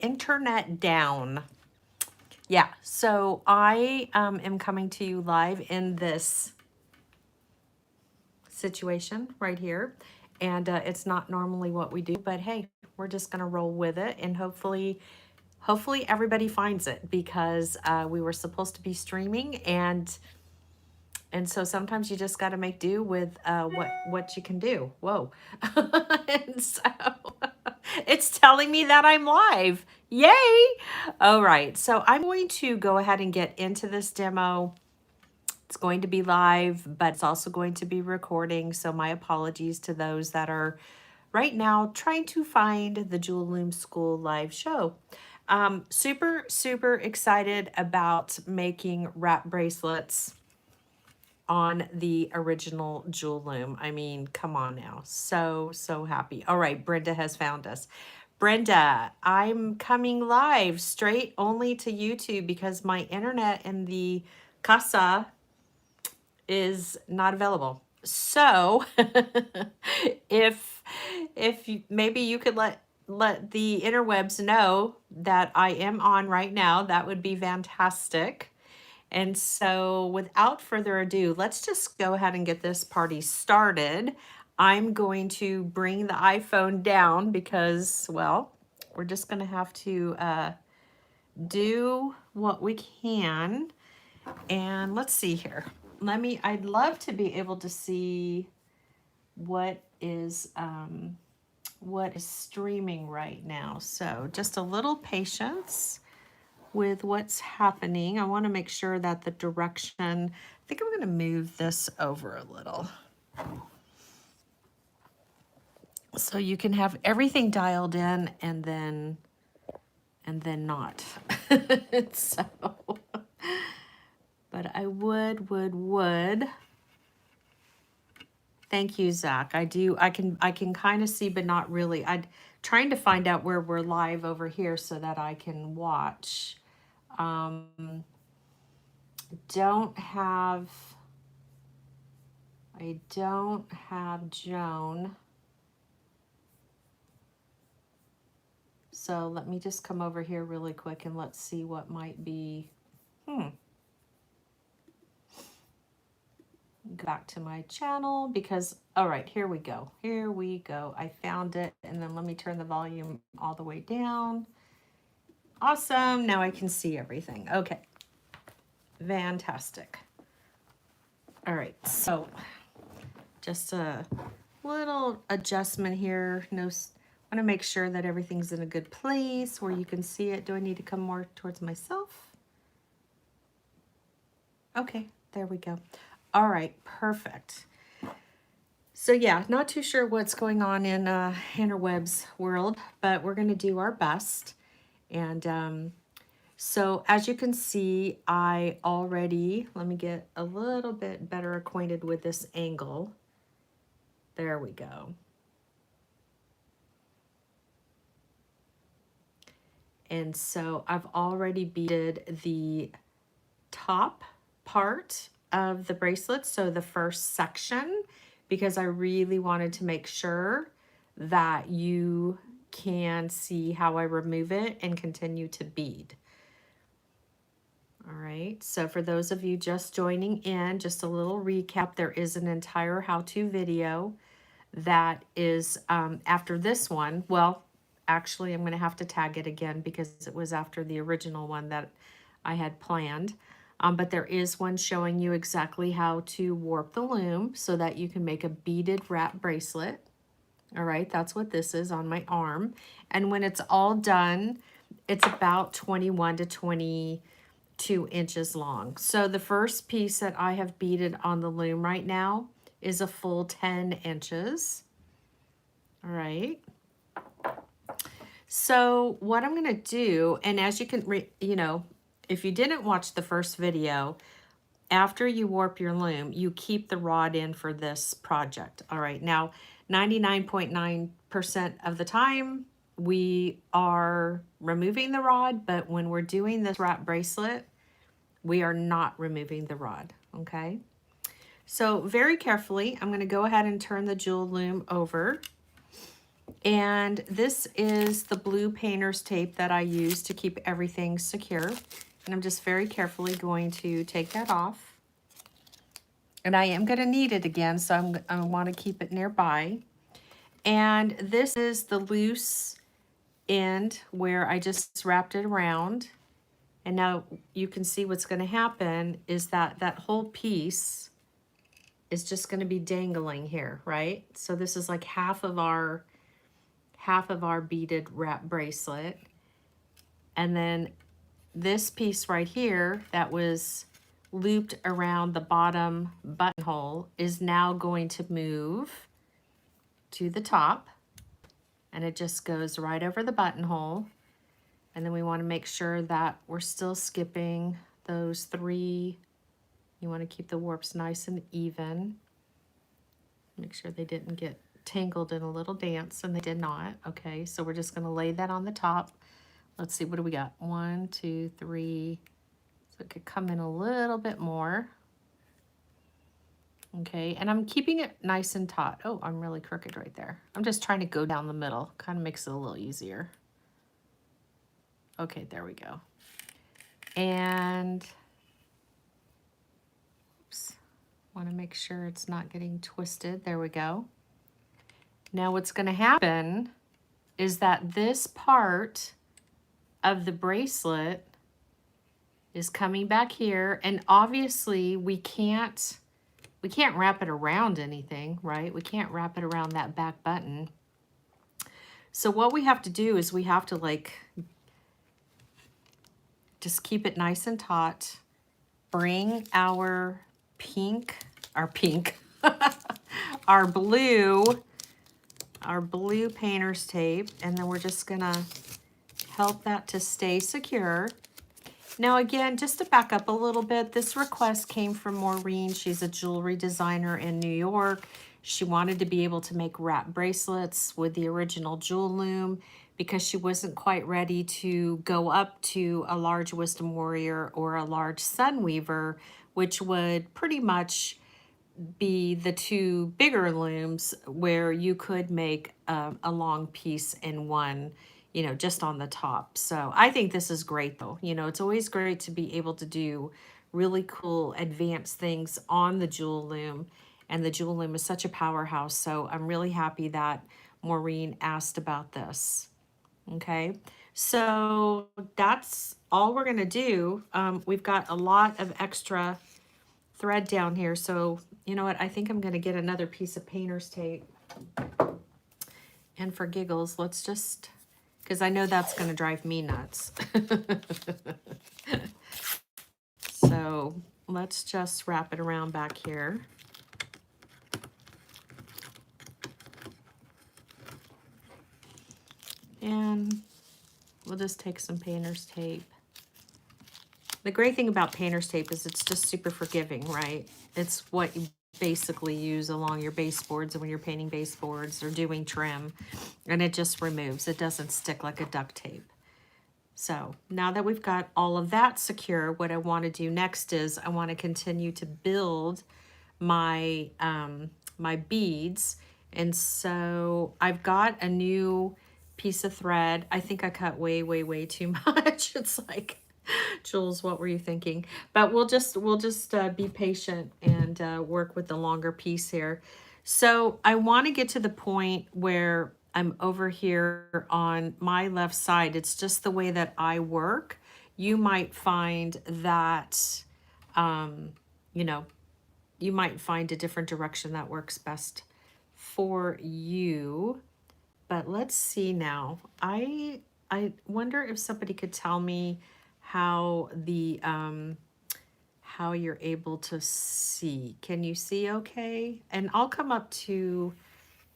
internet down. Yeah, so I am coming to you live in this situation right here. And it's not normally what we do, but hey, we're just gonna roll with it, and hopefully everybody finds it, because we were supposed to be streaming, and so sometimes you just got to make do with what you can do. Whoa. And so it's telling me that I'm live. Yay. All right. So I'm going to go ahead and get into this demo. It's going to be live, but it's also going to be recording. So my apologies to those that are right now trying to find the Jewel Loom School live show. Super, super excited about making wrap bracelets on the original Jewel Loom. I mean, come on now. So, so happy. All right, Brenda has found us. Brenda, I'm coming live straight only to YouTube because my internet in the casa is not available. So, if maybe you could let the interwebs know that I am on right now, that would be fantastic. And so without further ado, let's just go ahead and get this party started. I'm going to bring the iPhone down because, well, we're just going to have to do what we can. And let's see here. I'd love to be able to see what is streaming right now. So just a little patience with what's happening. I want to make sure that the direction, I think I'm going to move this over a little, so you can have everything dialed in and then not. So, but I would. Thank you, Zach. I can kind of see, but not really. I'm trying to find out where we're live over here so that I can watch. I don't have Joan. So let me just come over here really quick and let's see what might be. Go back to my channel because, all right, here we go. Here we go. I found it. And then let me turn the volume all the way down. Awesome. Now I can see everything. Okay. Fantastic. All right. So just a little adjustment here. I want to make sure that everything's in a good place where you can see it. Do I need to come more towards myself? Okay, there we go. All right, perfect. So yeah, not too sure what's going on in interwebs world, but we're going to do our best. And so as you can see, let me get a little bit better acquainted with this angle. There we go. And so I've already beaded the top part of the bracelet, so the first section, because I really wanted to make sure that you can see how I remove it and continue to bead. All right, so for those of you just joining in, just a little recap, there is an entire how-to video that is after this one. Well, actually, I'm going to have to tag it again because it was after the original one that I had planned. But there is one showing you exactly how to warp the loom so that you can make a beaded wrap bracelet. All right, that's what this is on my arm. And when it's all done, it's about 21 to 22 inches long. So the first piece that I have beaded on the loom right now is a full 10 inches. All right. So what I'm going to do, and as you can, if you didn't watch the first video, after you warp your loom, you keep the rod in for this project. All right. Now, 99.9% of the time, we are removing the rod, but when we're doing this wrap bracelet, we are not removing the rod. Okay. So very carefully, I'm going to go ahead and turn the Jewel Loom over. And this is the blue painter's tape that I use to keep everything secure. And I'm just very carefully going to take that off. And I am going to need it again, so I want to keep it nearby. And this is the loose end where I just wrapped it around. And now you can see what's going to happen is that that whole piece is just going to be dangling here, right? So this is like half of our beaded wrap bracelet. And then this piece right here that was looped around the bottom buttonhole is now going to move to the top, and it just goes right over the buttonhole. And then we want to make sure that we're still skipping those 3. You want to keep the warps nice and even. Make sure they didn't get tangled in a little dance, and they did not. Okay, so we're just going to lay that on the top. Let's see, what do we got? 1, 2, 3. So it could come in a little bit more. Okay, and I'm keeping it nice and taut. Oh, I'm really crooked right there. I'm just trying to go down the middle. Kind of makes it a little easier. Okay, there we go. And, oops, want to make sure it's not getting twisted. There we go. Now what's going to happen is that this part of the bracelet is coming back here, and obviously we can't wrap it around anything, right? We can't wrap it around that back button. So what we have to do is we have to like just keep it nice and taut. Bring our our blue painter's tape, and then we're just gonna help that to stay secure. Now again, just to back up a little bit, this request came from Maureen. She's a jewelry designer in New York. She wanted to be able to make wrap bracelets with the original Jewel Loom because she wasn't quite ready to go up to a large Wisdom Warrior or a large Sunweaver, which would pretty much be the 2 bigger looms where you could make a long piece in one, you know, just on the top. So I think this is great though. You know, it's always great to be able to do really cool advanced things on the Jewel Loom. And the Jewel Loom is such a powerhouse. So I'm really happy that Maureen asked about this. Okay, so that's all we're gonna do. We've got a lot of extra thread down here. So you know what? I think I'm gonna get another piece of painter's tape. And for giggles, let's just, because I know that's gonna drive me nuts. So let's just wrap it around back here. And we'll just take some painter's tape. The great thing about painter's tape is it's just super forgiving, right? It's what you basically use along your baseboards when you're painting baseboards or doing trim, and it just removes. It doesn't stick like a duct tape. So now that we've got all of that secure, what I want to do next is I want to continue to build my my beads. And so I've got a new piece of thread. I think I cut way too much. It's like, Jules, what were you thinking? But we'll just be patient and work with the longer piece here. So I want to get to the point where I'm over here on my left side. It's just the way that I work. You might find that, you know, you might find a different direction that works best for you. But let's see now. I wonder if somebody could tell me how the how you're able to see. Can you see okay? And I'll come up to,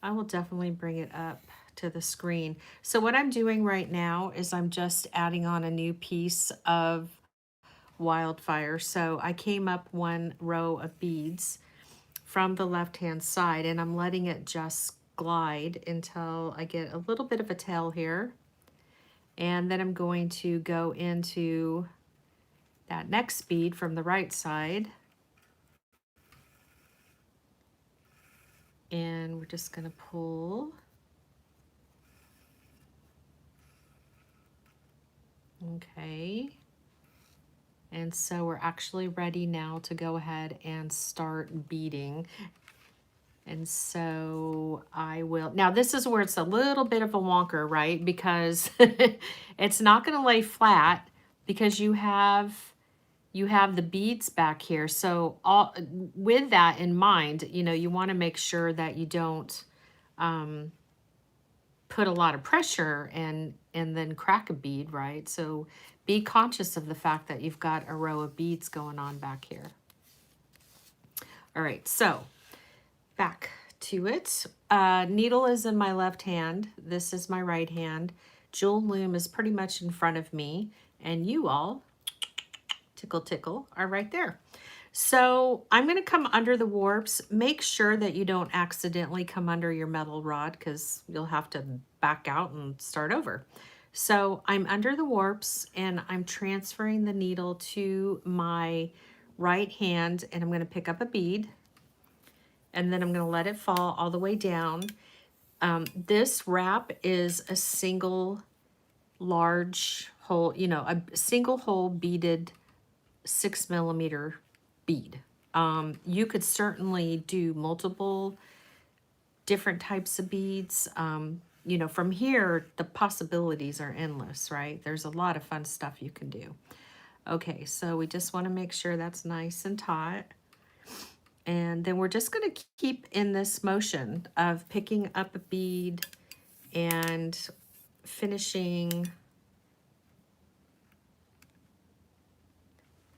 I will definitely bring it up to the screen. So what I'm doing right now is I'm just adding on a new piece of wildfire. So I came up 1 row of beads from the left-hand side, and I'm letting it just glide until I get a little bit of a tail here. And then I'm going to go into that next bead from the right side. And we're just going to pull Okay. And so we're actually ready now to go ahead and start beading. And so I will, now this is where it's a little bit of a wonker, right? Because it's not going to lay flat because you have the beads back here. So all with that in mind, you know, you want to make sure that you don't put a lot of pressure and then crack a bead, right? So be conscious of the fact that you've got a row of beads going on back here. All right, so back to it. Needle is in my left hand. This is my right hand. Jewel Loom is pretty much in front of me, and you all, tickle tickle, are right there. So I'm going to come under the warps. Make sure that you don't accidentally come under your metal rod because you'll have to back out and start over. So I'm under the warps and I'm transferring the needle to my right hand, and I'm going to pick up a bead, and then I'm going to let it fall all the way down. This wrap is a single large hole, you know, a single hole beaded 6mm bead. You could certainly do multiple different types of beads. You know, from here, the possibilities are endless, right? There's a lot of fun stuff you can do. Okay, so we just want to make sure that's nice and taut. And then we're just going to keep in this motion of picking up a bead and finishing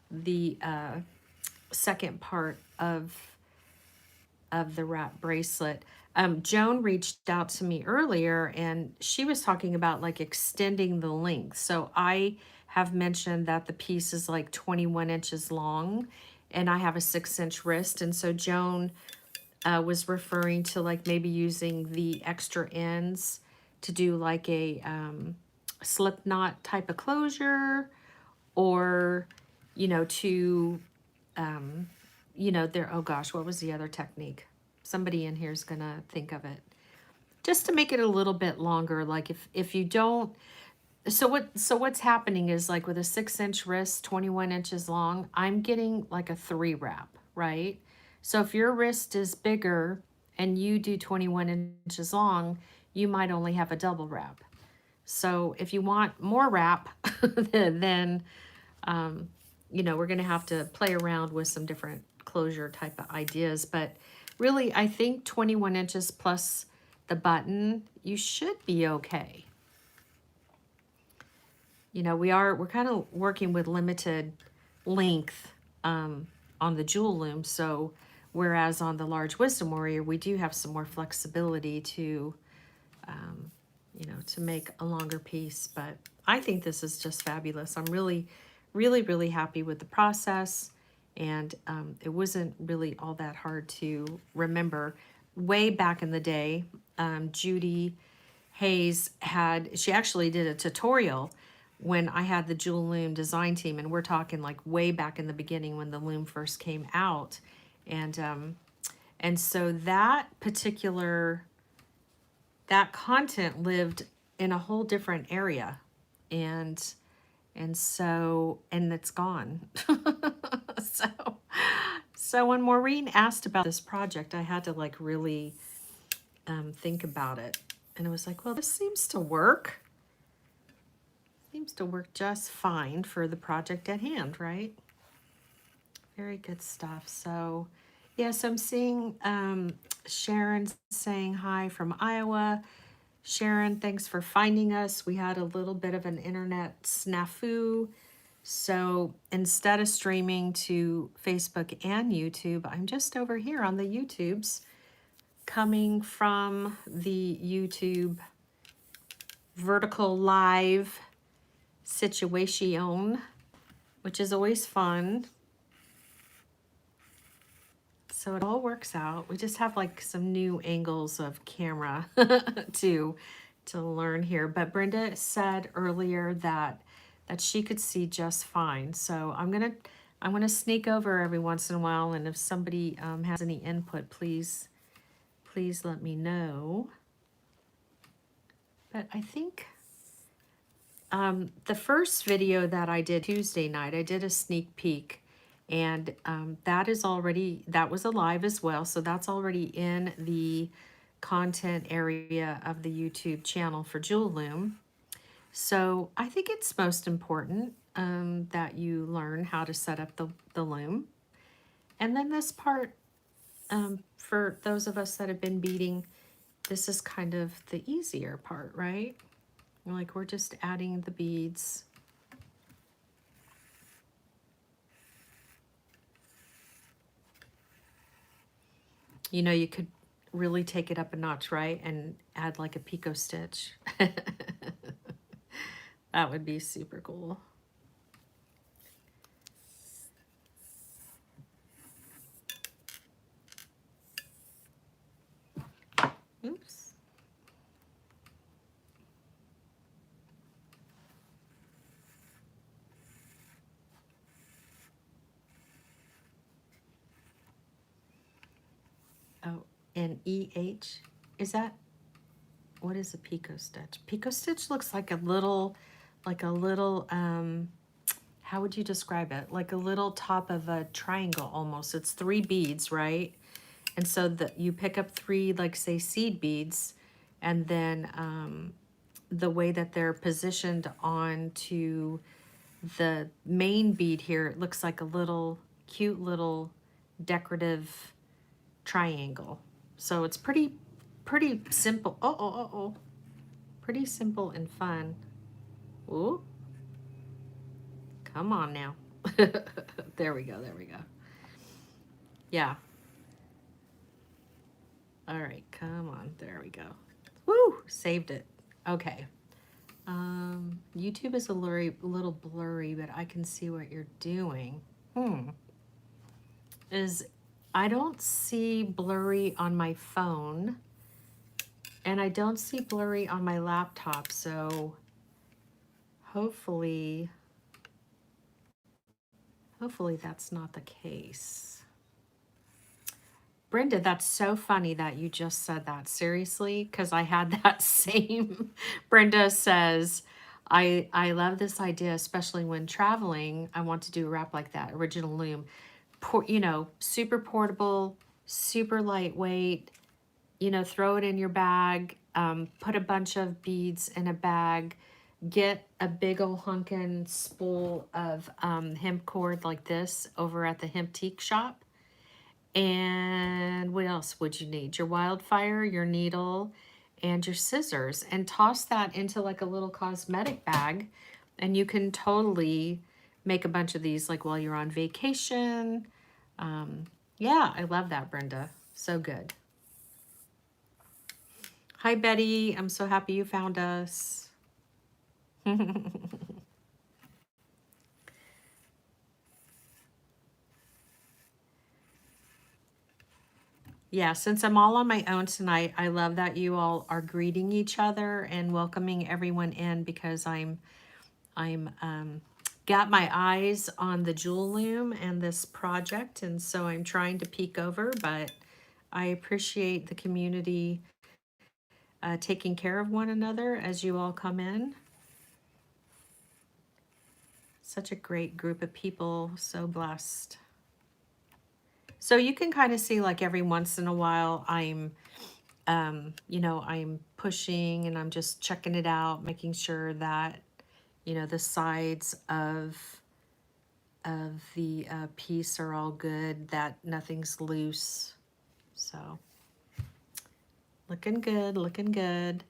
the second part of the wrap bracelet. Joan reached out to me earlier and she was talking about like extending the length. So I have mentioned that the piece is like 21 inches long and I have a 6-inch wrist. And so Joan was referring to like maybe using the extra ends to do like a slip knot type of closure, or, you know, to you know, there, oh gosh, what was the other technique? Somebody in here is gonna think of it. Just to make it a little bit longer, like if you don't, so what's happening is like with a 6-inch wrist, 21 inches long, I'm getting like a 3 wrap, right? So if your wrist is bigger and you do 21 inches long, you might only have a double wrap. So if you want more wrap, then you know, we're going to have to play around with some different closure type of ideas. But really, I think 21 inches plus the button, you should be okay. You know, we're kind of working with limited length on the Jewel Loom. So whereas on the large Wisdom Warrior, we do have some more flexibility to, you know, to make a longer piece. But I think this is just fabulous. I'm really, really, really happy with the process. And it wasn't really all that hard to remember. Way back in the day, Judy Hayes she actually did a tutorial when I had the Jewel Loom design team, and we're talking like way back in the beginning when the loom first came out. And so that content lived in a whole different area, and so it's gone. so when Maureen asked about this project, I had to like really think about it, and it was like, well, this seems to work. Seems to work just fine for the project at hand, right? Very good stuff. So yes, I'm seeing Sharon saying hi from Iowa. Sharon, thanks for finding us. We had a little bit of an internet snafu. So instead of streaming to Facebook and YouTube, I'm just over here on the YouTubes, coming from the YouTube vertical live situation, which is always fun. So it all works out. We just have like some new angles of camera to learn here. But Brenda said earlier that she could see just fine. So I'm gonna sneak over every once in a while, and if somebody has any input, please let me know. But I think The first video that I did Tuesday night, I did a sneak peek, and that was alive as well. So that's already in the content area of the YouTube channel for Jewel Loom. So I think it's most important that you learn how to set up the loom. And then this part, for those of us that have been beading, this is kind of the easier part, right? Like we're just adding the beads. You know, you could really take it up a notch, right? And add like a picot stitch. That would be super cool. Oops. Oh, and EH, is that, what is a picot stitch? Picot stitch looks like a little, how would you describe it? Like a little top of a triangle almost. It's 3 beads, right? And so you pick up 3, like say seed beads, and then the way that they're positioned onto the main bead here, it looks like a little cute little decorative triangle. So it's pretty simple. Pretty simple and fun. Ooh, come on now. There we go. Yeah. All right, come on. There we go. Woo, saved it. Okay. YouTube is a little blurry, but I can see what you're doing. I don't see blurry on my phone, and I don't see blurry on my laptop, so hopefully that's not the case. Brenda, that's so funny that you just said that. Seriously, because I had that same. Brenda says, I love this idea, especially when traveling. I want to do a wrap like that, original loom. You know, super portable, super lightweight. You know, throw it in your bag, put a bunch of beads in a bag, get a big old hunkin' spool of hemp cord like this over at the hemp teak shop. And what else would you need? Your wildfire, your needle, and your scissors. And toss that into like a little cosmetic bag. And you can totally make a bunch of these like while you're on vacation. Yeah, I love that, Brenda. So good. Hi, Betty. I'm so happy you found us. Yeah, since I'm all on my own tonight, I love that you all are greeting each other and welcoming everyone in, because I'm got my eyes on the Jewel Loom and this project, and so I'm trying to peek over, but I appreciate the community taking care of one another as you all come in. Such a great group of people, so blessed. So you can kind of see like every once in a while I'm, you know, I'm pushing and I'm just checking it out, making sure that, you know, the sides of the piece are all good, that nothing's loose. So looking good, looking good.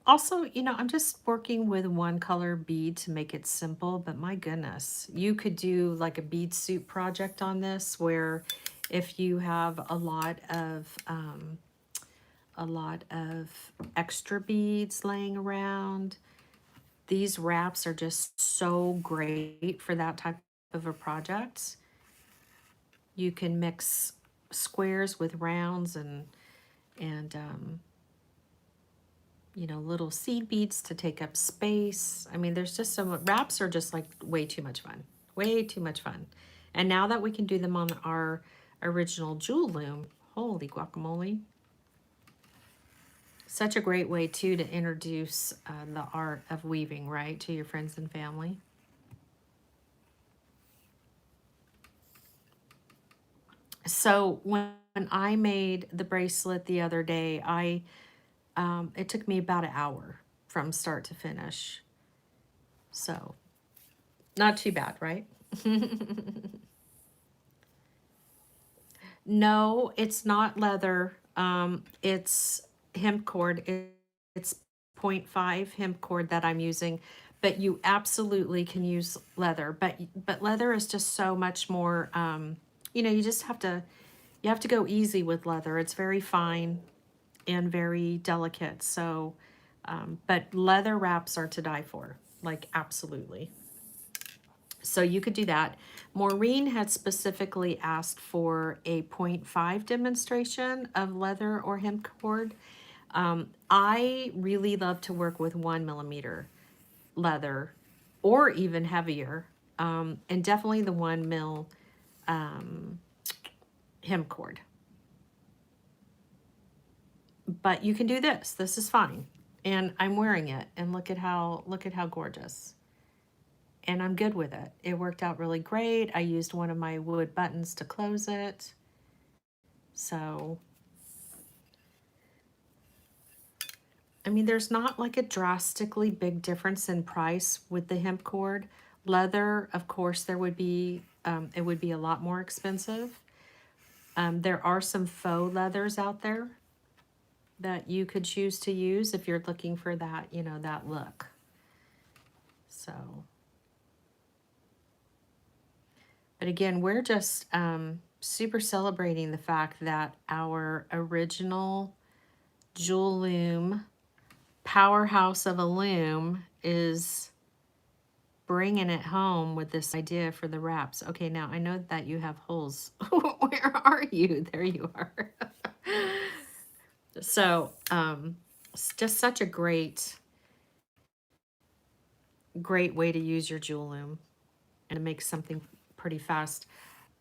Also, you know, I'm just working with one color bead to make it simple, but my goodness, you could do like a bead soup project on this, where if you have a lot of extra beads laying around, these wraps are just so great for that type of a project. You can mix squares with rounds and you know, little seed beads to take up space. I mean, there's just so much. Wraps are just like way too much fun. Way too much fun. And now that we can do them on our original Jewel Loom, holy guacamole. Such a great way, too, to introduce the art of weaving, right, to your friends and family. So when I made the bracelet the other day, it took me about an hour from start to finish. So not too bad, right? No, it's not leather. It's hemp cord. It's point 0.5 hemp cord that I'm using, but you absolutely can use leather. But leather is just so much more. You just have to go easy with leather. It's very fine and very delicate. So, but leather wraps are to die for. Like absolutely. So you could do that. Maureen had specifically asked for a point 0.5 demonstration of leather or hemp cord. I really love to work with 1 millimeter leather or even heavier. And definitely the 1 mil hemp cord. But you can do this. This is fine. And I'm wearing it and look at how gorgeous. And I'm good with it. It worked out really great. I used one of my wood buttons to close it. So, I mean, there's not like a drastically big difference in price with the hemp cord. Leather, of course, there would be, it would be a lot more expensive. There are some faux leathers out there that you could choose to use if you're looking for that, that look. So, but again, we're just super celebrating the fact that our original Jewel Loom powerhouse of a loom is bringing it home with this idea for the wraps. Okay, now I know that you have holes. Where are you? There you are. So, it's just such a great way to use your Jewel Loom and to make something pretty fast.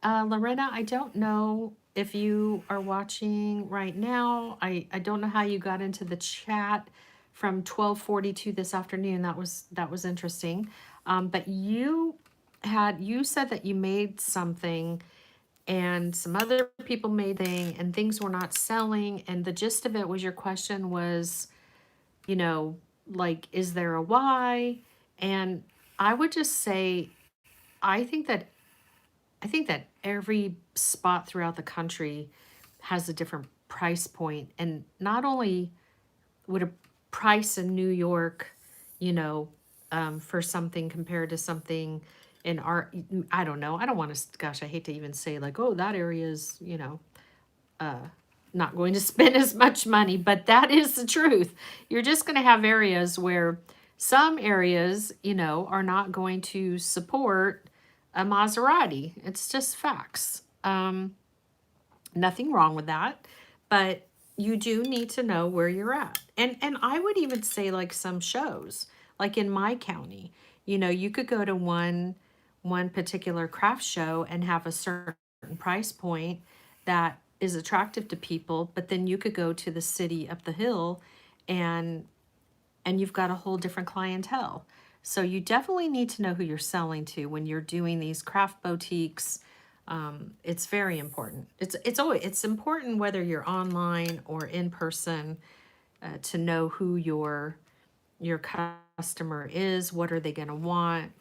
Lorena, I don't know if you are watching right now. I don't know how you got into the chat from 12:42 this afternoon. That was interesting. But you said that you made something and some other people made thing and things were not selling. And the gist of it was your question was, like, is there a why? And I would just say, I think that every spot throughout the country has a different price point, and not only would a price in New York, for something compared to something in our, I don't know, I don't want to, gosh, I hate to even say like, oh, that area is, not going to spend as much money, but that is the truth. You're just going to have areas where some areas, are not going to support a Maserati. It's just facts. Nothing wrong with that, but you do need to know where you're at. And I would even say like some shows, like in my county, you could go to one particular craft show and have a certain price point that is attractive to people, but then you could go to the city up the hill and you've got a whole different clientele. So you definitely need to know who you're selling to when you're doing these craft boutiques. It's very important. It's important whether you're online or in person, to know who your customer is. What are they going to want?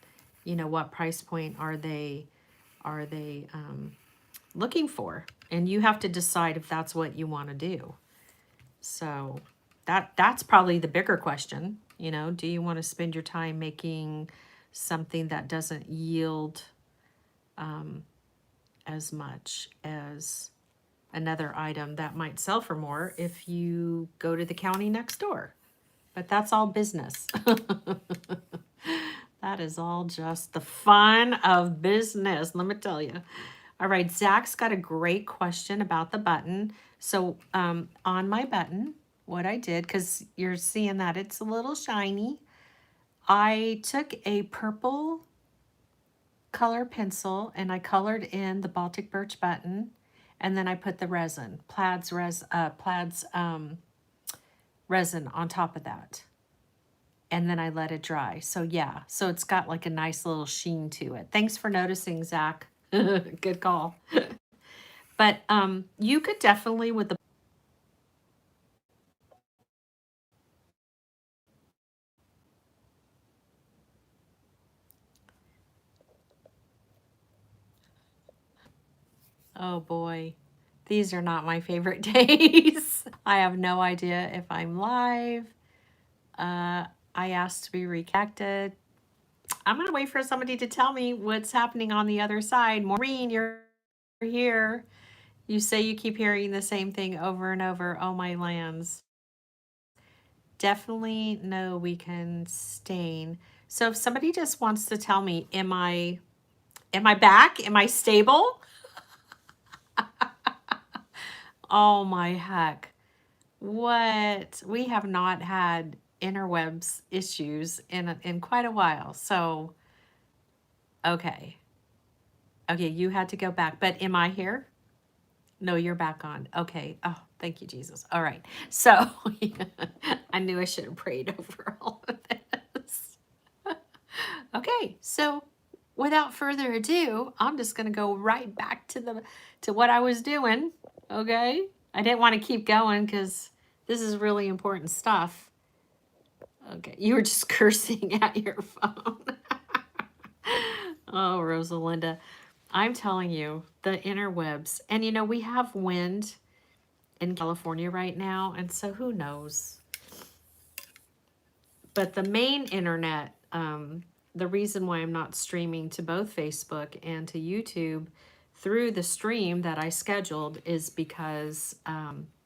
What price point are they looking for? And you have to decide if that's what you want to do. So that's probably the bigger question. Do you want to spend your time making something that doesn't yield as much as another item that might sell for more if you go to the county next door? But that's all business. That is all just the fun of business, let me tell you. All right, Zach's got a great question about the button. So on my button, what I did, because you're seeing that it's a little shiny, I took a purple color pencil and I colored in the Baltic birch button, and then I put the resin, Plaid's resin on top of that. And then I let it dry. So yeah, so it's got like a nice little sheen to it. Thanks for noticing, Zach. Good call. But you could definitely with the oh boy, these are not my favorite days. I have no idea if I'm live. I asked to be reconnected. I'm gonna wait for somebody to tell me what's happening on the other side. Maureen, you're here. You say you keep hearing the same thing over and over. Oh my lands. Definitely no, we can stain. So if somebody just wants to tell me, am I back? Am I stable? Oh my heck. What? We have not had interwebs issues in quite a while. So, okay. Okay, you had to go back. But am I here? No, you're back on. Okay. Oh, thank you, Jesus. All right. So, I knew I should have prayed over all of this. Okay, so without further ado, I'm just gonna go right back to what I was doing. Okay, I didn't want to keep going because this is really important stuff. Okay, you were just cursing at your phone. Oh, Rosalinda, I'm telling you, the interwebs, and you know we have wind in California right now, and so who knows? But the main internet, the reason why I'm not streaming to both Facebook and to YouTube through the stream that I scheduled is because there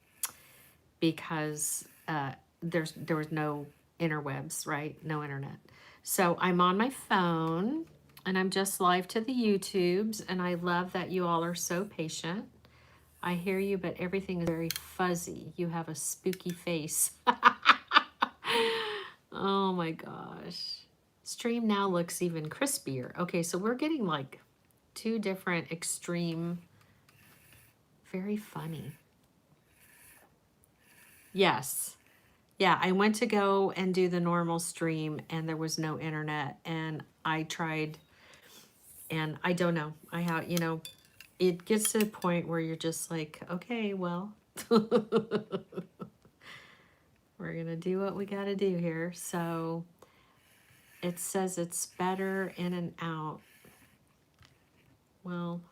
was no interwebs, right? No internet. So I'm on my phone and I'm just live to the YouTubes, and I love that you all are so patient. I hear you, but everything is very fuzzy. You have a spooky face. Oh my gosh. Stream now looks even crispier. Okay, so we're getting like two different extreme, very funny. Yes. Yeah, I went to go and do the normal stream and there was no internet, and I tried, and I don't know. I have, you know, it gets to the point where you're just like, okay, well, we're going to do what we got to do here. So it says it's better in and out. Well,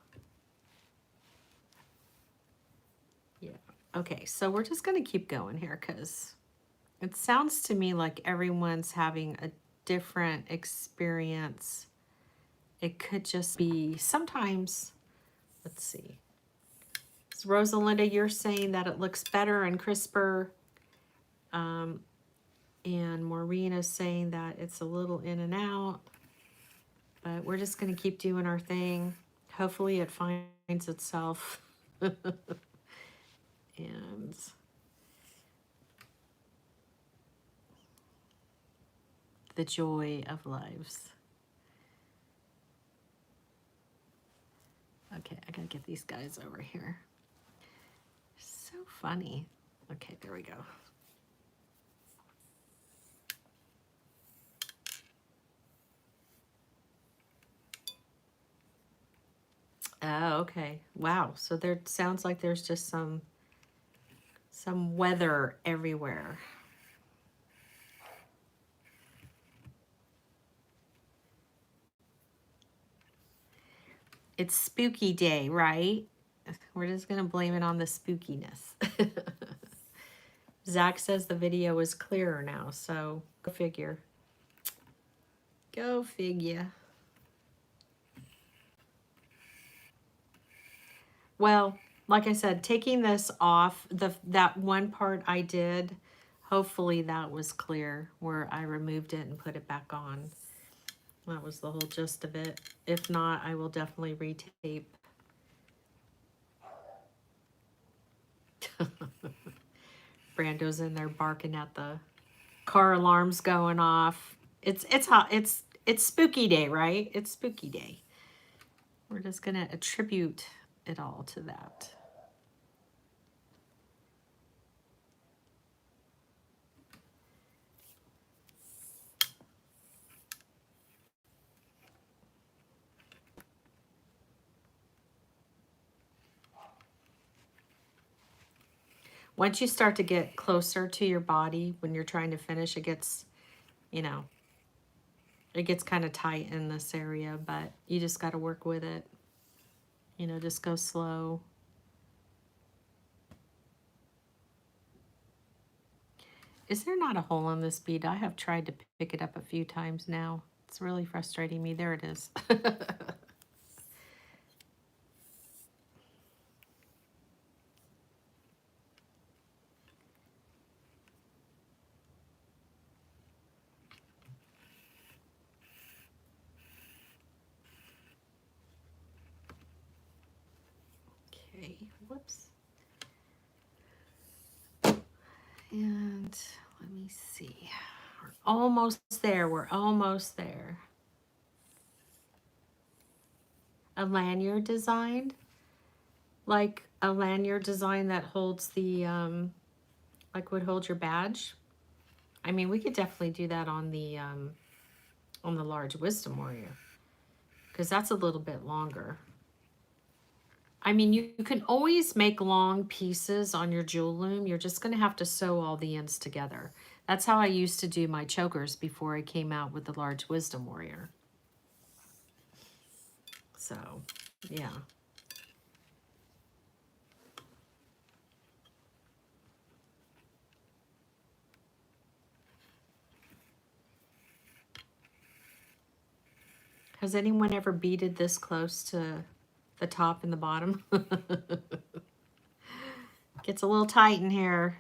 yeah. Okay, so we're just going to keep going here because it sounds to me like everyone's having a different experience. It could just be sometimes, let's see. So Rosalinda, you're saying that it looks better and crisper. And Maureen is saying that it's a little in and out. But we're just going to keep doing our thing. Hopefully it finds itself. And the joy of lives. Okay, I gotta get these guys over here. So funny. Okay, there we go. Oh, okay. Wow. So there sounds like there's just some weather everywhere. It's spooky day, right? We're just gonna blame it on the spookiness. Zach says the video is clearer now, so go figure. Go figure. Well, like I said, taking this off, that one part I did, hopefully that was clear where I removed it and put it back on. That was the whole gist of it. If not, I will definitely retape. Brando's in there barking at the car alarms going off. It's hot. It's spooky day, right? It's spooky day. We're just gonna attribute it all to that. Once you start to get closer to your body when you're trying to finish, it gets, you know, it gets kind of tight in this area, but you just got to work with it. You know, just go slow. Is there not a hole in this bead? I have tried to pick it up a few times now. It's really frustrating me. There it is. Okay, whoops. And let me see. We're almost there. We're almost there. A lanyard design, like a lanyard design that holds the, like would hold your badge. I mean, we could definitely do that on the large wisdom warrior, because that's a little bit longer. I mean, you can always make long pieces on your jewel loom. You're just going to have to sew all the ends together. That's how I used to do my chokers before I came out with the large wisdom warrior. So, yeah. Has anyone ever beaded this close to the top and the bottom? Gets a little tight in here.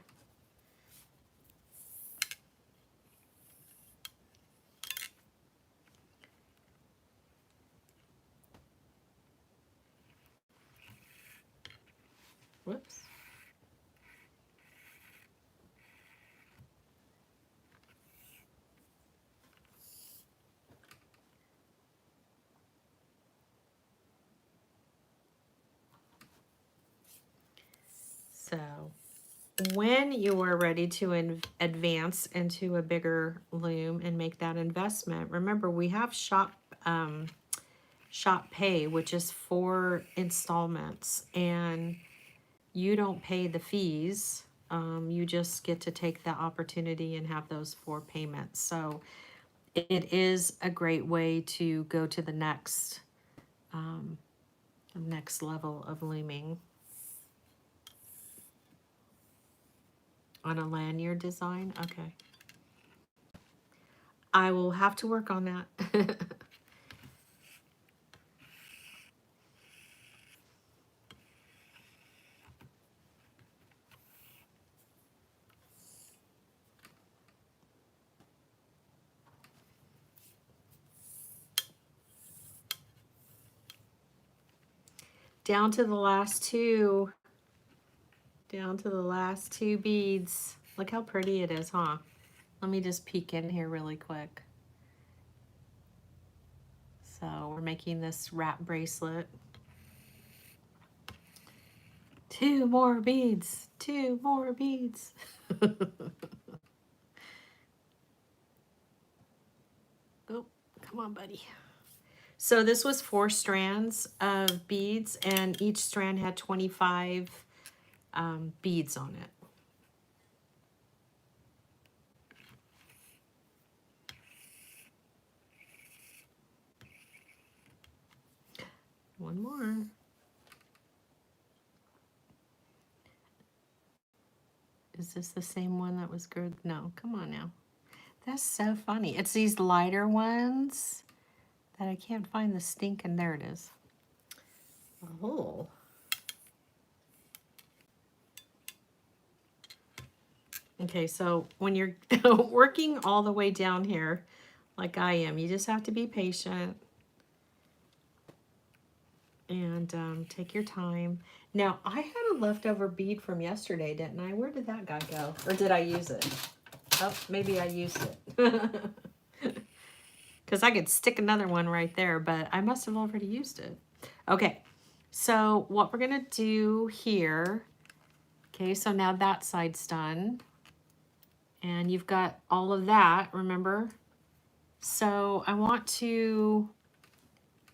Whoops. So when you are ready to advance into a bigger loom and make that investment, remember we have shop pay, which is 4 installments, and you don't pay the fees. You just get to take the opportunity and have those 4 payments. So it is a great way to go to the next level of looming. On a lanyard design? Okay. I will have to work on that. Down to the last 2. Down to the last 2 beads. Look how pretty it is, huh? Let me just peek in here really quick. So we're making this wrap bracelet. 2 more beads. 2 more beads. Oh, come on, buddy. So this was 4 strands of beads, and each strand had 25 beads on it. One more. Is this the same one that was good? No, come on now. That's so funny. It's these lighter ones that I can't find the stink, and there it is. Oh. Okay, so when you're working all the way down here, like I am, you just have to be patient and take your time. Now, I had a leftover bead from yesterday, didn't I? Where did that guy go? Or did I use it? Oh, maybe I used it. Because I could stick another one right there, but I must have already used it. Okay, so what we're going to do here, okay, so now that side's done. And you've got all of that, remember? So I want to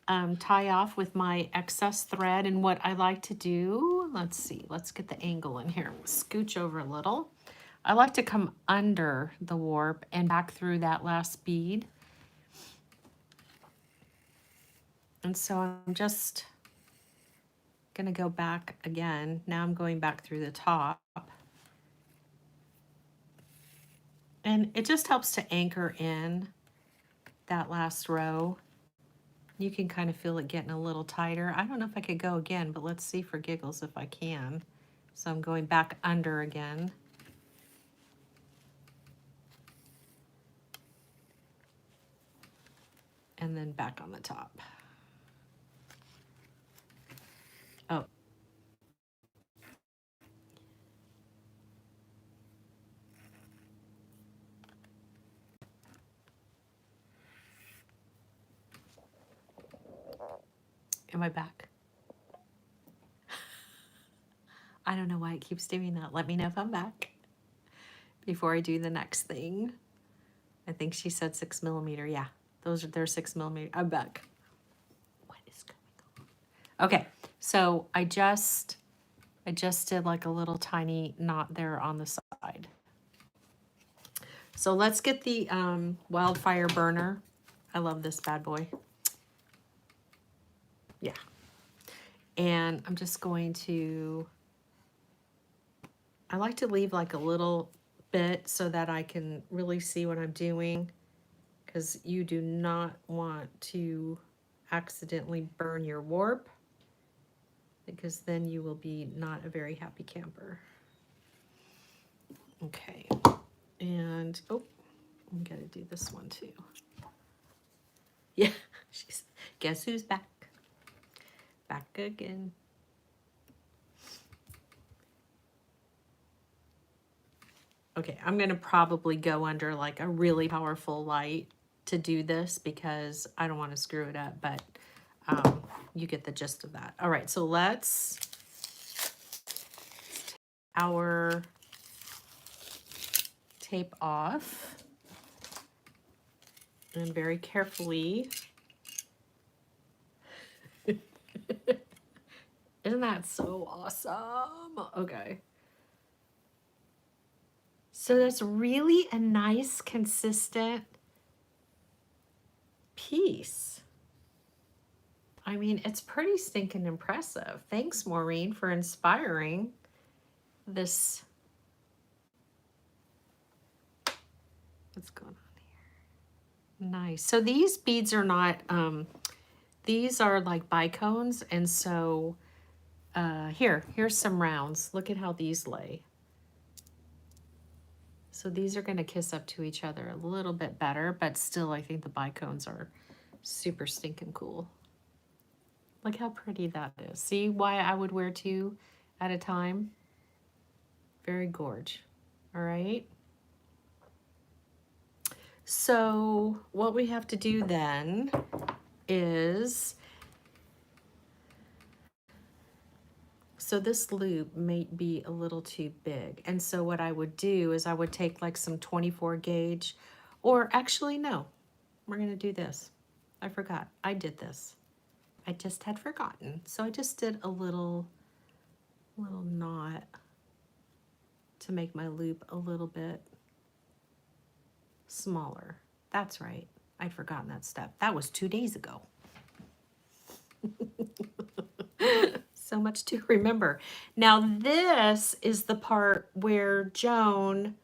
tie off with my excess thread. And what I like to do, let's see, let's get the angle in here. Scooch over a little. I like to come under the warp and back through that last bead. And so I'm just gonna go back again. Now I'm going back through the top. And it just helps to anchor in that last row. You can kind of feel it getting a little tighter. I don't know if I could go again, but let's see for giggles if I can. So I'm going back under again. And then back on the top. Oh. Am I back? I don't know why it keeps doing that. Let me know if I'm back before I do the next thing. I think she said 6mm. Yeah, they're 6mm. I'm back. What is going on? Okay, so I just did like a little tiny knot there on the side. So let's get the wildfire burner. I love this bad boy. Yeah. And I'm just going to, I like to leave like a little bit so that I can really see what I'm doing, because you do not want to accidentally burn your warp, because then you will be not a very happy camper. Okay. And, oh, I'm gonna do this one too. Yeah, she's, guess who's back? Back again. Okay, I'm gonna probably go under like a really powerful light to do this because I don't want to screw it up, but you get the gist of that. All right, so let's take our tape off and very carefully. Isn't that so awesome? Okay. So that's really a nice, consistent piece. I mean, it's pretty stinking impressive. Thanks, Maureen, for inspiring this. What's going on here? Nice. So these beads are not, these are like bicones. And so here's some rounds. Look at how these lay. So these are going to kiss up to each other a little bit better, but still I think the bicones are super stinking cool. Look how pretty that is. See why I would wear 2 at a time? Very gorge. All right. So what we have to do then is, so this loop may be a little too big. And so what I would do is I would take like some 24 gauge, or actually no, we're gonna do this. I forgot, I did this. I just had forgotten. So I just did a little knot to make my loop a little bit smaller. That's right. I'd forgotten that step. That was 2 days ago. So much to remember. Now this is the part where Joan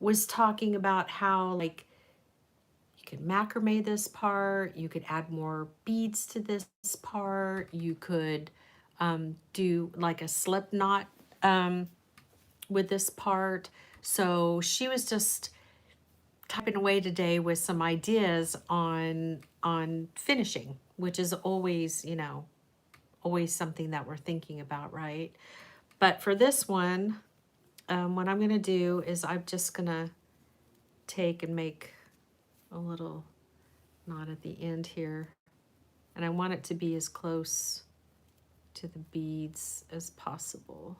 was talking about how like you could macrame this part, you could add more beads to this part, you could do like a slip knot with this part. So she was just typing away today with some ideas on finishing, which is always, you know, always something that we're thinking about, right? But for this one, what I'm gonna do is I'm just gonna take and make a little knot at the end here. And I want it to be as close to the beads as possible.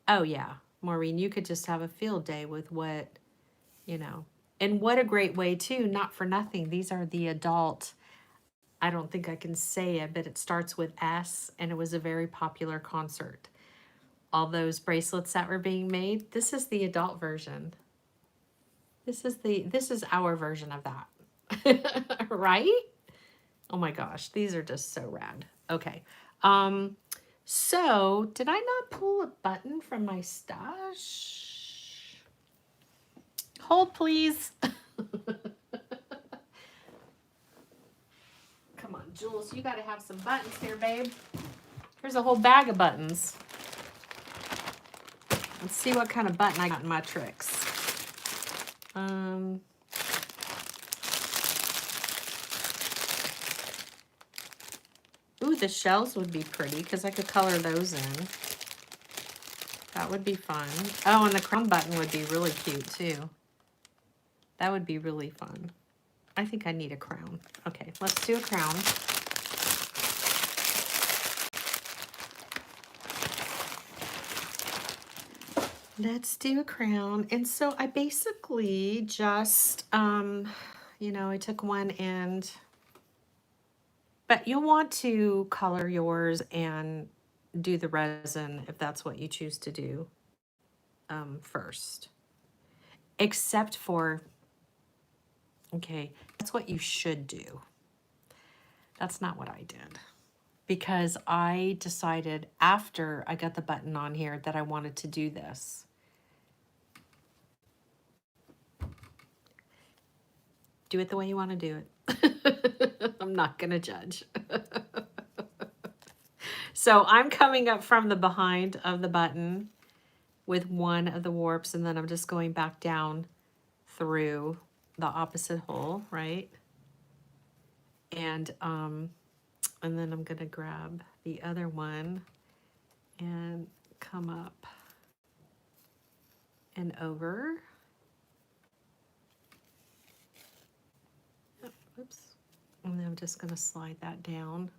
Oh yeah, Maureen, you could just have a field day with what, you know, And what a great way too, not for nothing. These are the adult, I don't think I can say it, but it starts with S, and it was a very popular concert. All those bracelets that were being made, this is the adult version. This is our version of that. Right? Oh my gosh, these are just so rad. Okay. So did I not pull a button from my stash? Hold, please. Come on, Jules, you got to have some buttons here, babe. Here's a whole bag of buttons. Let's see what kind of button I got in my tricks. Ooh, the shells would be pretty because I could color those in. That would be fun. Oh, and the crown button would be really cute too. That would be really fun. I think I need a crown. Okay, let's do a crown. Let's do a crown. And so I basically just, you know, I took one end, but you'll want to color yours and do the resin if that's what you choose to do first. Except for, okay, that's what you should do. That's not what I did. Because I decided after I got the button on here that I wanted to do this. Do it the way you want to do it. I'm not going to judge. So I'm coming up from the behind of the button with one of the warps, and then I'm just going back down through the opposite hole, right? And then I'm going to grab the other one and come up and over. Oops. And then I'm just going to slide that down.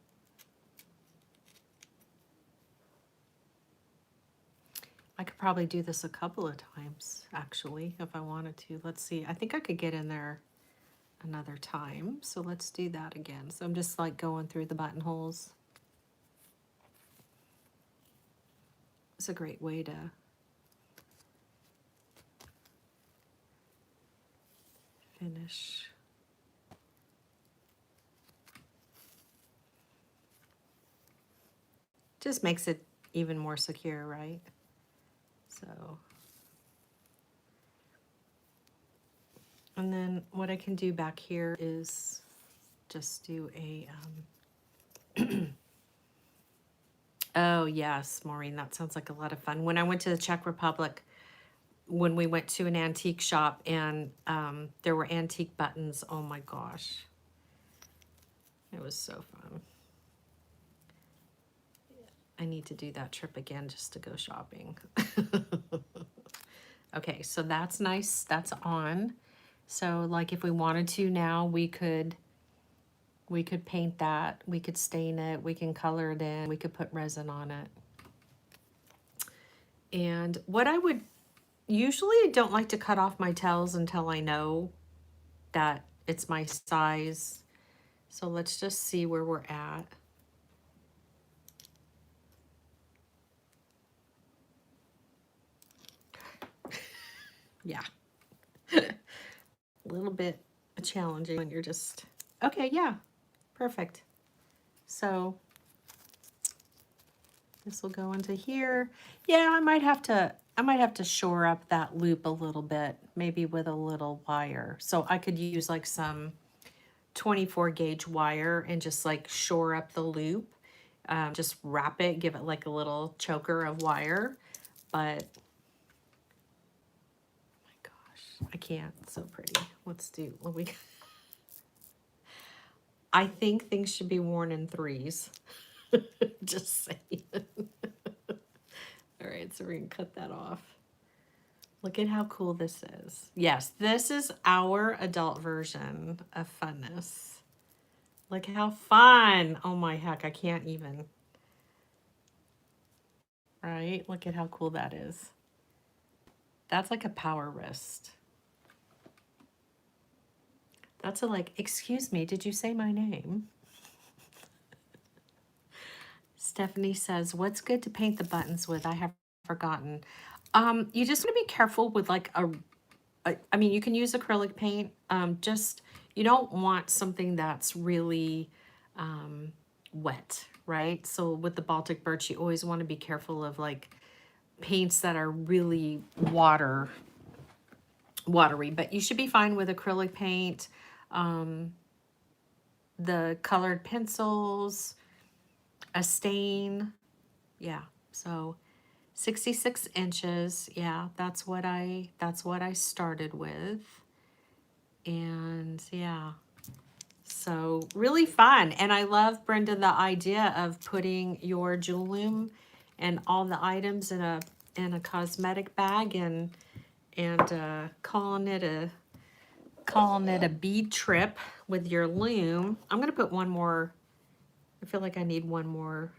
I could probably do this a couple of times, actually, if I wanted to. Let's see. I think I could get in there another time. So let's do that again. So I'm just like going through the buttonholes. It's a great way to finish. Just makes it even more secure, right? So, and then what I can do back here is just do a, oh yes, Maureen, that sounds like a lot of fun. When I went to the Czech Republic, when we went to an antique shop and there were antique buttons, oh my gosh. It was so fun. I need to do that trip again just to go shopping. Okay, so that's nice. That's on. So like if we wanted to now, we could paint that. We could stain it. We can color it in. We could put resin on it. And what I would, usually I don't like to cut off my tails until I know that it's my size. So let's just see where we're at. Yeah. A little bit challenging when you're just, okay, yeah, perfect. So this will go into here. Yeah, I might have to shore up that loop a little bit, maybe with a little wire. So I could use like some 24 gauge wire and just like shore up the loop. Just wrap it, give it like a little choker of wire, but I can't. It's so pretty. Let's do what we. I think things should be worn in threes. Just saying. All right, so we're gonna cut that off. Look at how cool this is. Yes, this is our adult version of funness. Look how fun. Oh my heck, I can't even. Right? Look at how cool that is. That's like a power wrist. That's a like, excuse me, did you say my name? Stephanie says, what's good to paint the buttons with? I have forgotten. You just want to be careful with like I mean, you can use acrylic paint. Just, you don't want something that's really wet, right? So with the Baltic birch, you always want to be careful of like paints that are really watery, but you should be fine with acrylic paint, the colored pencils, a stain. Yeah. So 66 inches. Yeah, that's what I started with. And yeah. So really fun. And I love, Brenda, the idea of putting your Jewel Loom and all the items in a cosmetic bag and calling it a bead trip with your loom. I'm gonna put one more. I feel like I need one more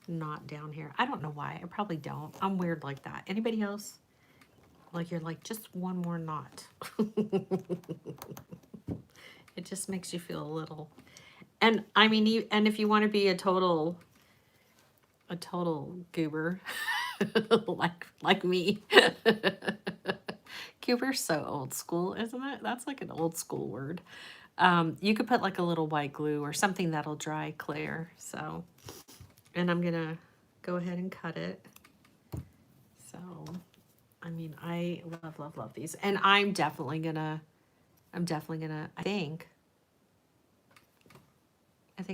knot down here. I don't know why. I probably don't. I'm weird like that. Anybody else? Like you're like, just one more knot. It just makes you feel a little. And I mean, and if you want to be a total goober, like me. Goober's so old school, isn't it? That's like an old school word. You could put like a little white glue or something that'll dry clear. So, and I'm gonna go ahead and cut it. So, I mean, I love these, and I'm definitely gonna. I think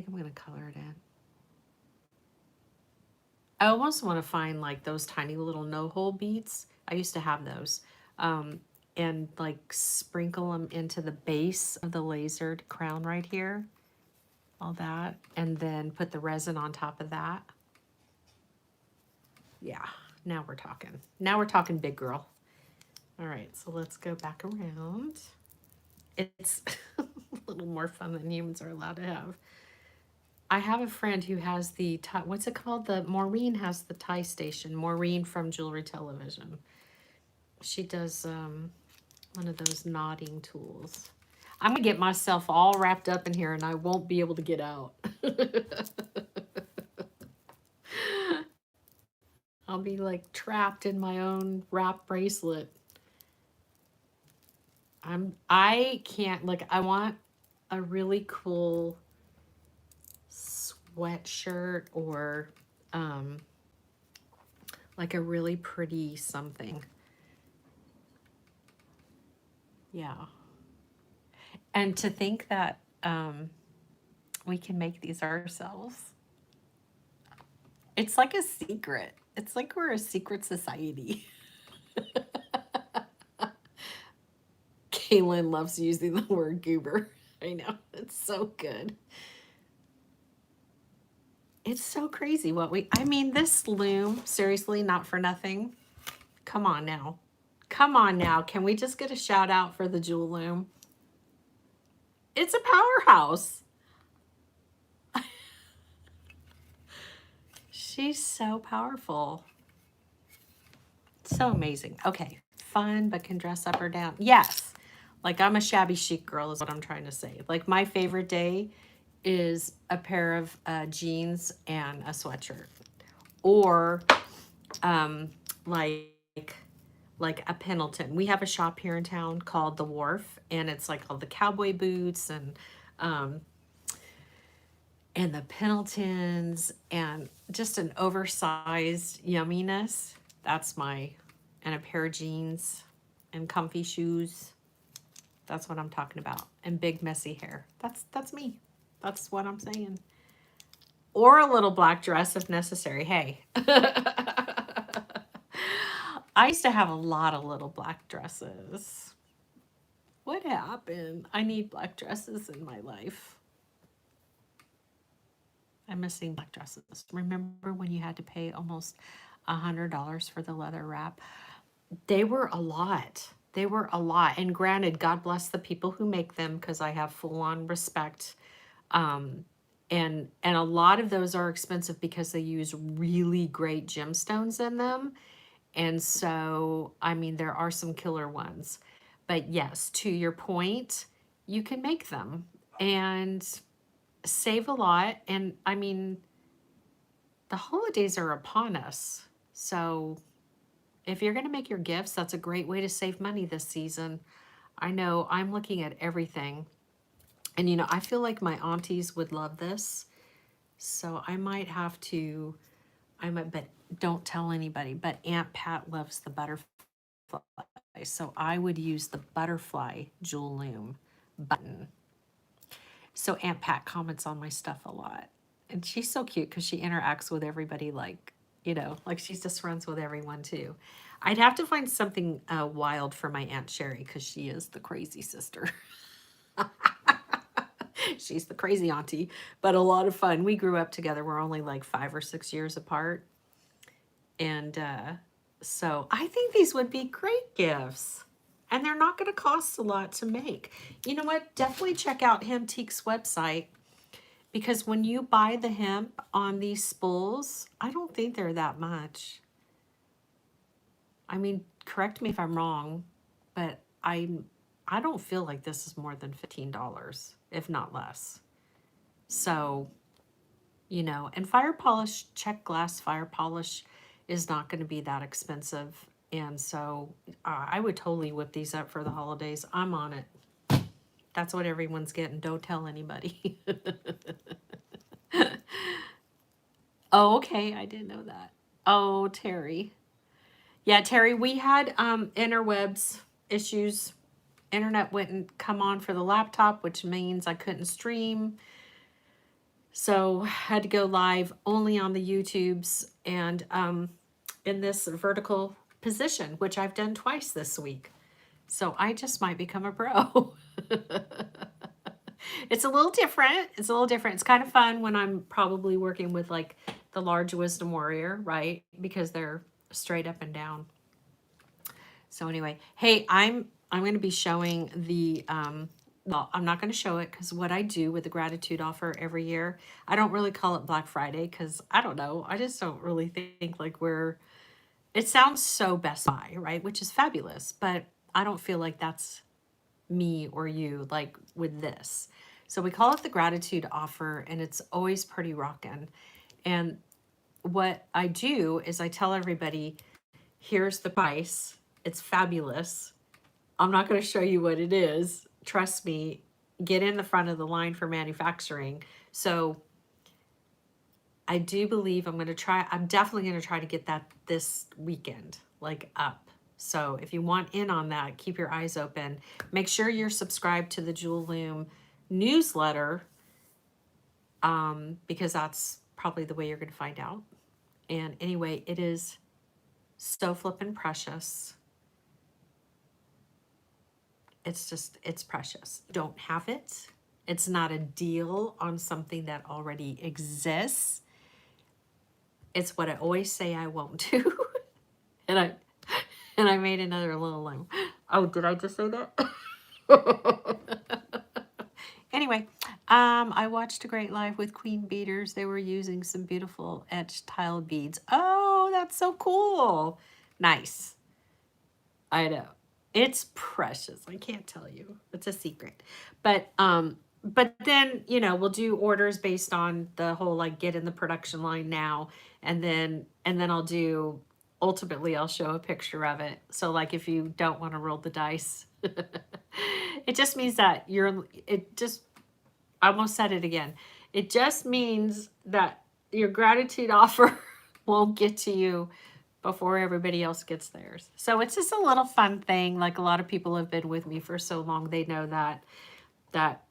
I'm gonna color it in. I almost want to find like those tiny little no-hole beads. I used to have those. And like sprinkle them into the base of the lasered crown right here. All that. And then put the resin on top of that. Yeah, now we're talking. Now we're talking big girl. All right, so let's go back around. It's a little more fun than humans are allowed to have. I have a friend who has the, what's it called? Maureen has the tie station. Maureen from Jewelry Television. She does one of those knotting tools. I'm going to get myself all wrapped up in here and I won't be able to get out. I'll be like trapped in my own wrap bracelet. I can't, like, I want a really cool sweatshirt or like a really pretty something. Yeah. And to think that we can make these ourselves. It's like a secret. It's like we're a secret society. Kaylin loves using the word goober. I know. It's so good. It's so crazy what I mean, this loom, seriously, not for nothing. Come on now. Come on now. Can we just get a shout out for the Jewel Loom? It's a powerhouse. She's so powerful. So amazing. Okay. Fun, but can dress up or down. Yes. Like I'm a shabby chic girl is what I'm trying to say. Like my favorite day is a pair of jeans and a sweatshirt. Or like a Pendleton. We have a shop here in town called The Wharf, and it's like all the cowboy boots and the Pendletons and just an oversized yumminess. That's and a pair of jeans and comfy shoes. That's what I'm talking about. And big messy hair. That's me. That's what I'm saying. Or a little black dress if necessary. Hey. I used to have a lot of little black dresses. What happened? I need black dresses in my life. I'm missing black dresses. Remember when you had to pay almost $100 for the leather wrap? They were a lot. They were a lot. And granted, God bless the people who make them because I have full-on respect. And a lot of those are expensive because they use really great gemstones in them. And so, I mean, there are some killer ones. But yes, to your point, you can make them and save a lot. And I mean, the holidays are upon us. So if you're going to make your gifts, that's a great way to save money this season. I know I'm looking at everything. And, you know, I feel like my aunties would love this. So I might have to, but don't tell anybody. But Aunt Pat loves the butterfly. So I would use the butterfly Jewel Loom button. So Aunt Pat comments on my stuff a lot. And she's so cute because she interacts with everybody like, you know, like she's just friends with everyone too. I'd have to find something wild for my Aunt Sherry because she is the crazy sister. She's the crazy auntie, but a lot of fun. We grew up together. We're only like 5 or 6 years apart. And so I think these would be great gifts. And they're not going to cost a lot to make. You know what? Definitely check out Hemteek's website. Because when you buy the hemp on these spools, I don't think they're that much. I mean, correct me if I'm wrong, but I don't feel like this is more than $15, if not less. So, you know, and fire polish, check glass fire polish is not going to be that expensive. And so I would totally whip these up for the holidays. I'm on it. That's what everyone's getting. Don't tell anybody. Oh, okay. I didn't know that. Oh, Terry. Yeah, Terry, we had interwebs issues. Internet wouldn't come on for the laptop, which means I couldn't stream. So had to go live only on the YouTubes and in this vertical position, which I've done twice this week. So I just might become a pro. It's a little different. It's a little different. It's kind of fun when I'm probably working with like the large wisdom warrior, right? Because they're straight up and down. So anyway, hey, I'm going to be showing the well, I'm not going to show it because what I do with the gratitude offer every year, I don't really call it Black Friday because I don't know. I just don't really think like it sounds so Best Buy, right? Which is fabulous, but I don't feel like that's me or you like with this. So we call it the gratitude offer and it's always pretty rockin'. And what I do is I tell everybody, here's the price. It's fabulous. I'm not going to show you what it is. Trust me, get in the front of the line for manufacturing. So I do believe I'm definitely going to try to get that this weekend, like up. So if you want in on that, keep your eyes open. Make sure you're subscribed to the Jewel Loom newsletter because that's probably the way you're going to find out. And anyway, it is so flippin' precious. It's precious. Don't have it. It's not a deal on something that already exists. It's what I always say I won't do. and I made another little line. Oh, did I just say that? Anyway, I watched a great live with Queen Beaders. They were using some beautiful etched tile beads. Oh, that's so cool. Nice. I know. It's precious. I can't tell you. It's a secret. But then, you know, we'll do orders based on the whole like get in the production line now and then ultimately I'll show a picture of it. So like if you don't want to roll the dice, it just means that I almost said it again. It just means that your gratitude offer won't get to you before everybody else gets theirs. So it's just a little fun thing. Like a lot of people have been with me for so long, they know that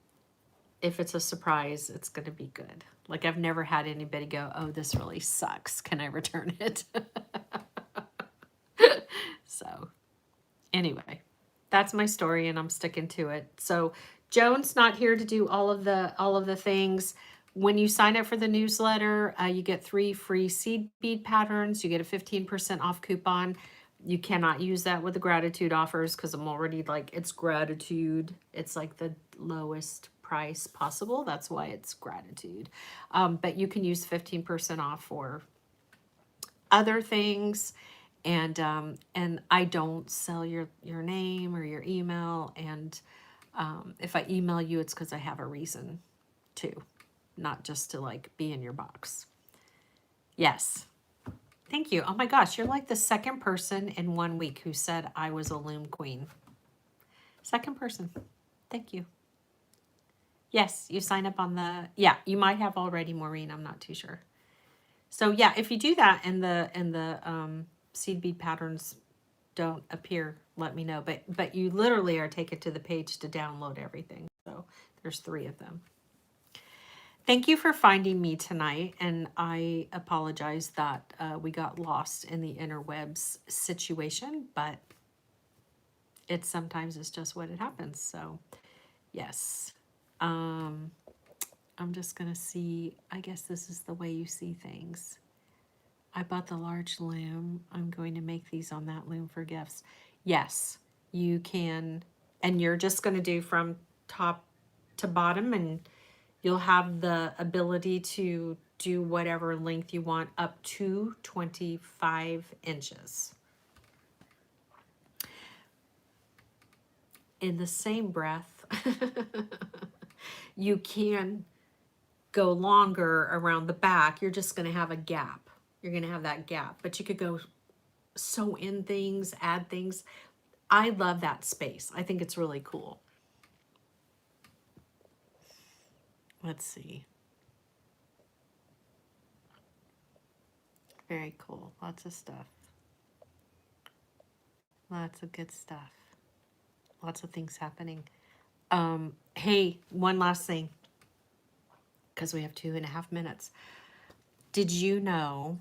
if it's a surprise, it's going to be good. Like I've never had anybody go, oh, this really sucks. Can I return it? So anyway, that's my story and I'm sticking to it. So Joan's not here to do all of the things. When you sign up for the newsletter, you get 3 free seed bead patterns. You get a 15% off coupon. You cannot use that with the gratitude offers because I'm already like, it's gratitude. It's like the lowest price possible. That's why it's gratitude. But you can use 15% off for other things. And I don't sell your name or your email. And If I email you, it's because I have a reason to, not just to like be in your box. Yes. Thank you. Oh my gosh, you're like the second person in 1 week who said I was a loom queen. Second person. Thank you. Yes, you sign up on the, yeah, you might have already, Maureen. I'm not too sure. So yeah, if you do that and the seed bead patterns don't appear, let me know. But you literally are taken to the page to download everything. So there's 3 of them. Thank you for finding me tonight, and I apologize that we got lost in the interwebs situation, but sometimes it's just what it happens. So yes, I'm just gonna see. I guess this is the way you see things. I bought the large loom. I'm going to make these on that loom for gifts. Yes, you can, and you're just going to do from top to bottom, and you'll have the ability to do whatever length you want up to 25 inches. In the same breath, you can go longer around the back. You're just going to have a gap. You're going to have that gap, but you could go sew in things, add things. I love that space. I think it's really cool. Let's see. Very cool. Lots of stuff. Lots of good stuff. Lots of things happening. Hey, one last thing, because we have 2.5 minutes. Did you know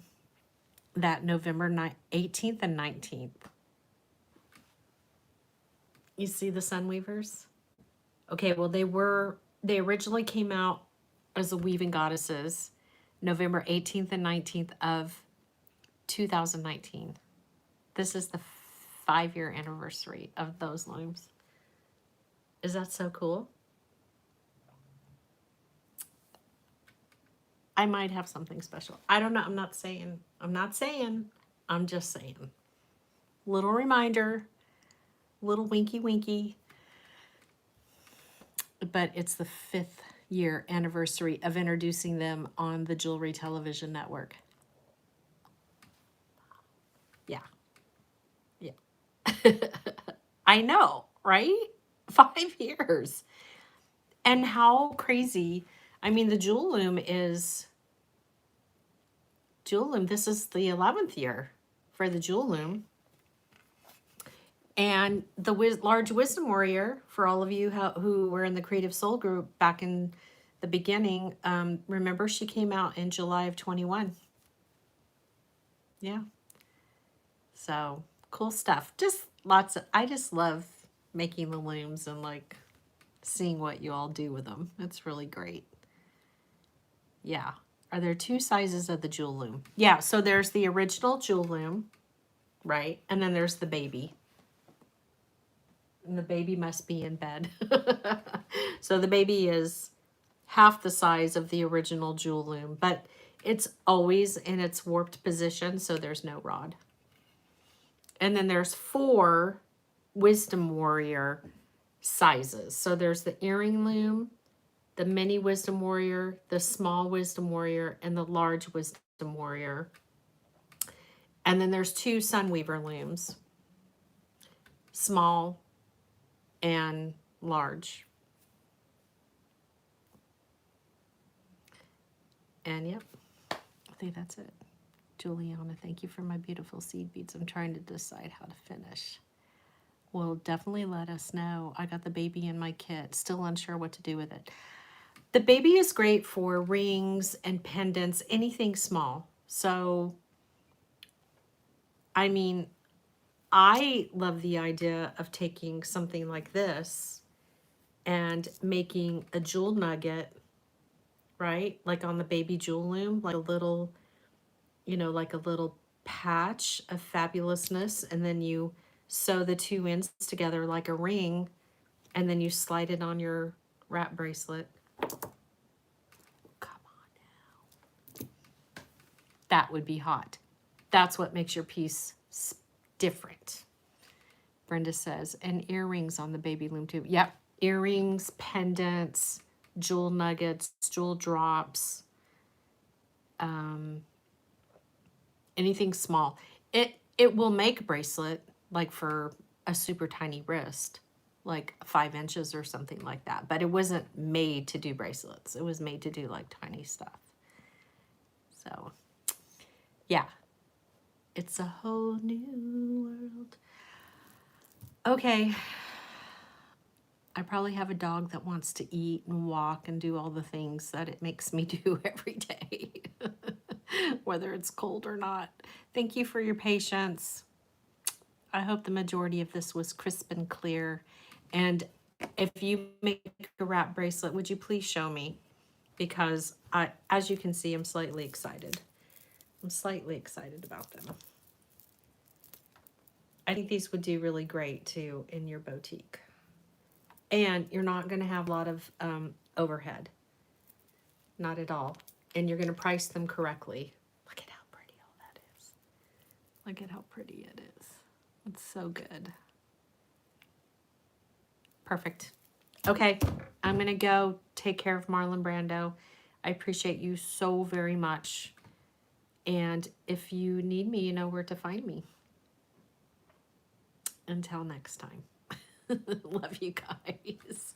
that November 18th and 19th, you see the Sunweavers? Okay, well, they originally came out as the Weaving Goddesses, November 18th and 19th of 2019. This is the 5-year anniversary of those looms. Is that so cool? I might have something special. I don't know. I'm not saying. I'm just saying. Little reminder, little winky winky. But it's the 5th year anniversary of introducing them on the Jewelry Television Network. Yeah. Yeah. I know, right? 5 years. And how crazy. I mean, the Jewel Loom, this is the 11th year for the Jewel Loom. And the Large Wisdom Warrior, for all of you who were in the Creative Soul group back in the beginning, remember she came out in July of 21. Yeah. So cool stuff. Just I just love making the looms and like seeing what you all do with them. It's really great. Yeah. Are there 2 sizes of the Jewel Loom? Yeah. So there's the original Jewel Loom, right? And then there's the baby. And the baby must be in bed. So the baby is half the size of the original Jewel Loom, but it's always in its warped position, so there's no rod. And then there's 4 Wisdom Warrior sizes. So there's the earring loom, the mini Wisdom Warrior, the small Wisdom Warrior, and the large Wisdom Warrior. And then there's 2 Sunweaver looms, small and large. And yep, I think that's it. Juliana, thank you for my beautiful seed beads. I'm trying to decide how to finish. Well, definitely let us know. I got the baby in my kit. Still unsure what to do with it. The baby is great for rings and pendants, anything small. So, I mean, I love the idea of taking something like this and making a jewel nugget, right? Like on the baby Jewel Loom, like a little, like a little patch of fabulousness. And then you sew the 2 ends together like a ring, and then you slide it on your wrap bracelet. Come on now. That would be hot. That's what makes your piece different. Brenda says, and earrings on the baby loom too. Yep, earrings, pendants, jewel nuggets, jewel drops, anything small. It will make a bracelet like for a super tiny wrist, like 5 inches or something like that. But it wasn't made to do bracelets. It was made to do like tiny stuff. So yeah, it's a whole new world. Okay. I probably have a dog that wants to eat and walk and do all the things that it makes me do every day, whether it's cold or not. Thank you for your patience. I hope the majority of this was crisp and clear. And if you make a wrap bracelet, would you please show me? Because as you can see, I'm slightly excited. I'm slightly excited about them. I think these would do really great too in your boutique. And you're not going to have a lot of overhead. Not at all. And you're going to price them correctly. Look at how pretty all that is. Look at how pretty it is. It's so good. Perfect. Okay, I'm going to go take care of Marlon Brando. I appreciate you so very much. And if you need me, you know where to find me. Until next time. Love you guys.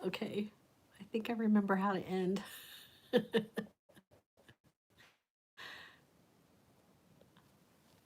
Okay, I think I remember how to end.